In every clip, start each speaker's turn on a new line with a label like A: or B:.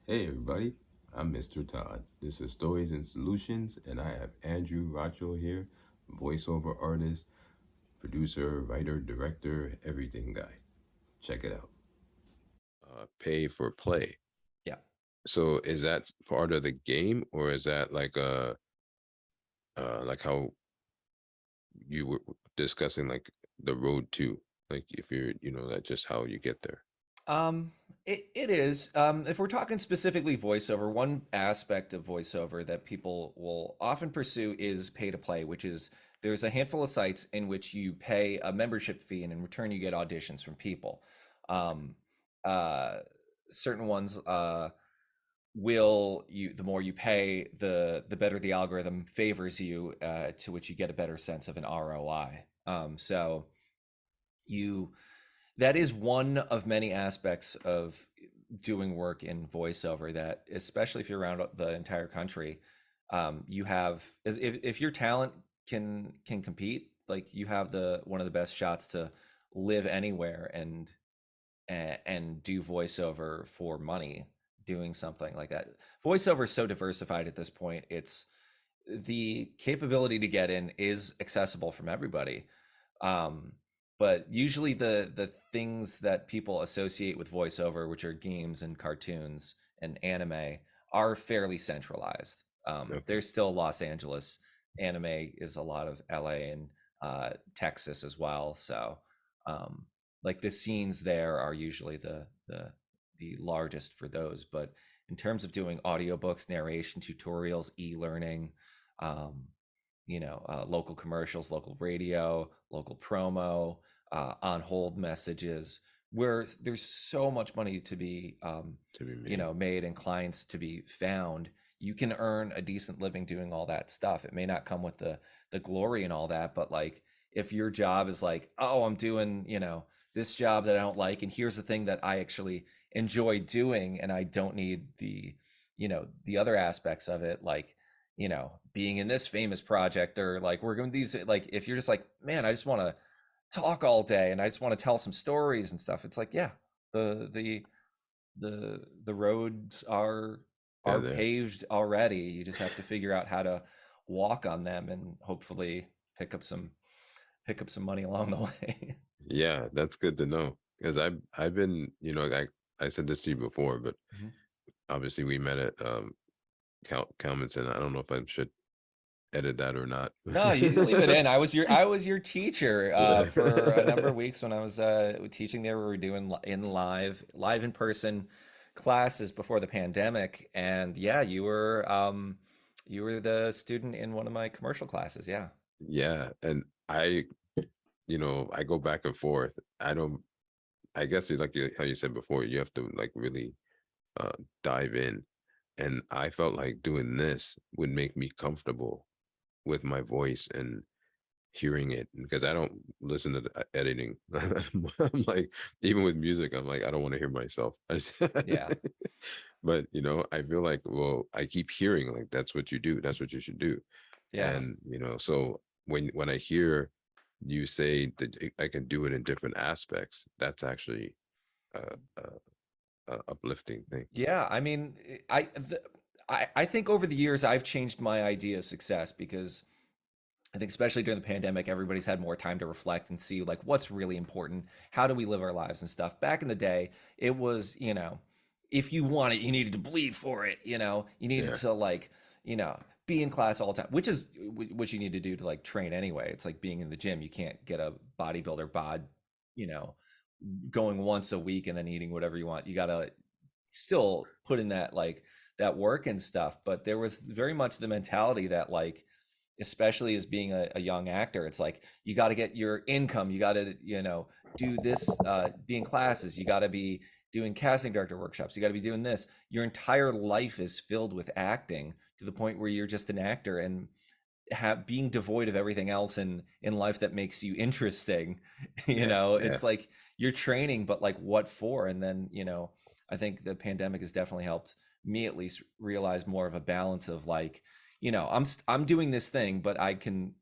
A: Hey everybody, I'm Mr. Todd. This is Stories and Solutions, and I have Andrew Racho here, voiceover artist, producer, writer, director, everything guy. Check it out. Pay for play.
B: Yeah.
A: So is that part of the game, or is that like how you were discussing like the road to, like if you're, that's just how you get there.
B: Um, it is. If we're talking specifically voiceover, one aspect of voiceover that people will often pursue is pay to play, which is there's a handful of sites in which you pay a membership fee and in return you get auditions from people. Um, uh, Certain ones will you the more you pay, the better the algorithm favors you, to which you get a better sense of an ROI. So you that is one of many aspects of doing work in voiceover that, especially if you're around the entire country, you have if your talent can compete, like you have the one of the best shots to live anywhere and do voiceover for money doing something like that. Voiceover is so diversified at this point. It's the capability to get in is accessible from everybody. Um, but usually the things that people associate with voiceover, which are games and cartoons and anime, are fairly centralized.
A: Okay.
B: There's still Los Angeles. Anime is a lot of LA and Texas as well. So um, like the scenes there are usually the largest for those. But in terms of doing audiobooks, narration, tutorials, e-learning, um, local commercials, local radio, local promo, on hold messages, where there's so much money to be,
A: To be made.
B: made and clients to be found. You can earn a decent living doing all that stuff. It may not come with the glory and all that, but like if your job is like, oh, I'm doing, this job that I don't like, and here's the thing that I actually enjoy doing, and I don't need the other aspects of it, like being in this famous project, or like we're going these, like if you're just like, man, I just want to talk all day and I just want to tell some stories and stuff. It's like, yeah, the the the roads
A: Yeah,
B: are
A: there.
B: paved already. You just have to figure out how to walk on them and hopefully pick up some pick up some money along the way.
A: Yeah, that's good to know because I've been, I said this to you before, but
B: Mhm.
A: obviously we met at comments, and I don't know if I should edit that or not.
B: No, you can leave it in. I was your teacher for a number of weeks when I was teaching there. We were doing in live in person classes before the pandemic, and yeah, you were the student in one of my commercial classes. Yeah,
A: Yeah, and I go back and forth. I don't. I guess how you said before, you have to like really uh, dive in, and I felt like doing this would make me comfortable with my voice and hearing it because I don't listen to the editing. I'm like, even with music, I'm like, I don't want to hear myself.
B: yeah,
A: But I feel like, well, I keep hearing like that's what you do, that's what you should do.
B: yeah.
A: And so when I hear you say that I can do it in different aspects, that's actually a uplifting thing.
B: Yeah, I mean, I think over the years I've changed my idea of success, because I think especially during the pandemic, everybody's had more time to reflect and see like what's really important. How do we live our lives and stuff? Back in the day, it was, if you want it, you needed to bleed for it. You needed
A: Yeah,
B: to like, be in class all the time, which is what you need to do to like train anyway. It's like being in the gym. You can't get a bodybuilder bod, you know, going once a week and then eating whatever you want. You got to still put in that work and stuff. But there was very much the mentality that like, especially as being a young actor, it's like you got to get your income, you got to do this, be in classes, you got to be doing casting director workshops, you got to be doing this. Your entire life is filled with acting to the point where you're just an actor, and being devoid of everything else in life that makes you interesting.
A: yeah, yeah.
B: It's like you're training, but like what for? And then I think the pandemic has definitely helped me at least realize more of a balance of like, I'm doing this thing, but I can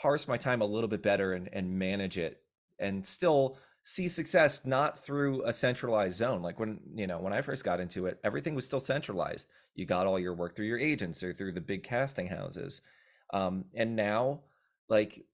B: parse my time a little bit better and manage it and still see success not through a centralized zone. Like when, when I first got into it, everything was still centralized. You got all your work through your agents or through the big casting houses. And now, like,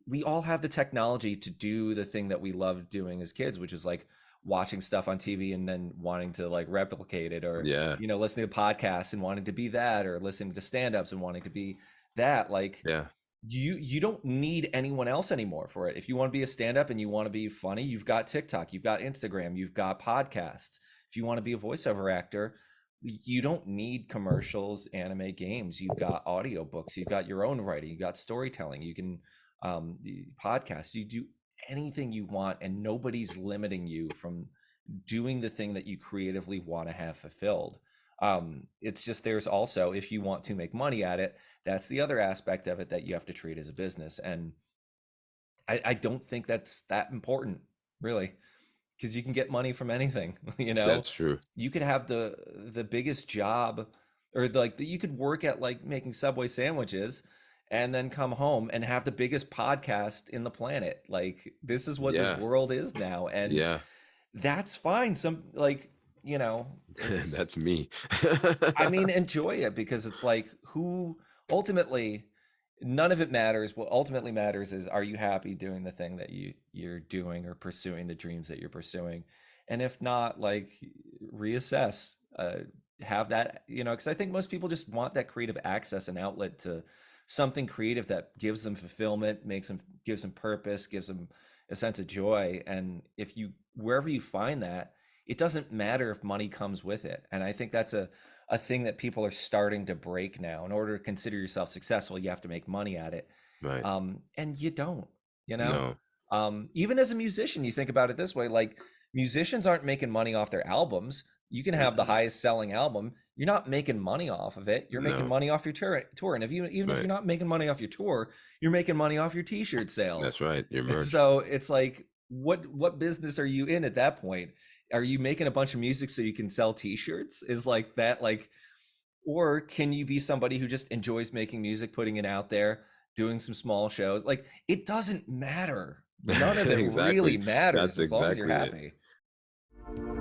B: we all have the technology to do the thing that we loved doing as kids, which is like watching stuff on TV and then wanting to like replicate it, or
A: Yeah.
B: listening to podcasts and wanting to be that, or listening to stand-ups and wanting to be that. Like,
A: Yeah.
B: you don't need anyone else anymore for it. If you want to be a stand-up and you want to be funny, you've got TikTok, you've got Instagram, you've got podcasts. If you want to be a voiceover actor, you don't need commercials, anime, games. You've got audiobooks, you've got your own writing, you've got storytelling, you can podcasts, you do anything you want, and nobody's limiting you from doing the thing that you creatively want to have fulfilled. It's just, there's also, if you want to make money at it, that's the other aspect of it that you have to treat as a business. And I don't think that's that important, really, because you can get money from anything.
A: That's true.
B: You could have the biggest job, or like you could work at like making Subway sandwiches and then come home and have the biggest podcast in the planet. Like, this is what this
A: Yeah.
B: world is now, and
A: Yeah.
B: that's fine. Some, like, it's,
A: That's me.
B: I mean, enjoy it, because it's like, who ultimately, none of it matters. What ultimately matters is, are you happy doing the thing that you're doing, or pursuing the dreams that you're pursuing? And if not, like, reassess. Have that, because I think most people just want that creative access and outlet to something creative that gives them fulfillment, gives them purpose, gives them a sense of joy. And if you, wherever you find that, it doesn't matter if money comes with it. And I think that's a thing that people are starting to break now. In order to consider yourself successful, you have to make money at it.
A: Right.
B: And you don't, you know?
A: No.
B: Even as a musician, you think about it this way, like, musicians aren't making money off their albums. You can have the
A: Mm-mm.
B: highest selling album. You're not making money off of it. You're making
A: No.
B: money off your tour. And if you, even if you're
A: Right.
B: not making money off your tour, you're making money off your t-shirt
A: That's
B: sales.
A: right. Your
B: And
A: merch.
B: so it's like, what business are you in at that point? Are you making a bunch of music so you can sell t-shirts? Is like that, like, or can you be somebody who just enjoys making music, putting it out there, doing some small shows? Like, it doesn't matter. None of it really
A: Exactly.
B: matters
A: That's
B: as long as you're
A: exactly it.
B: happy.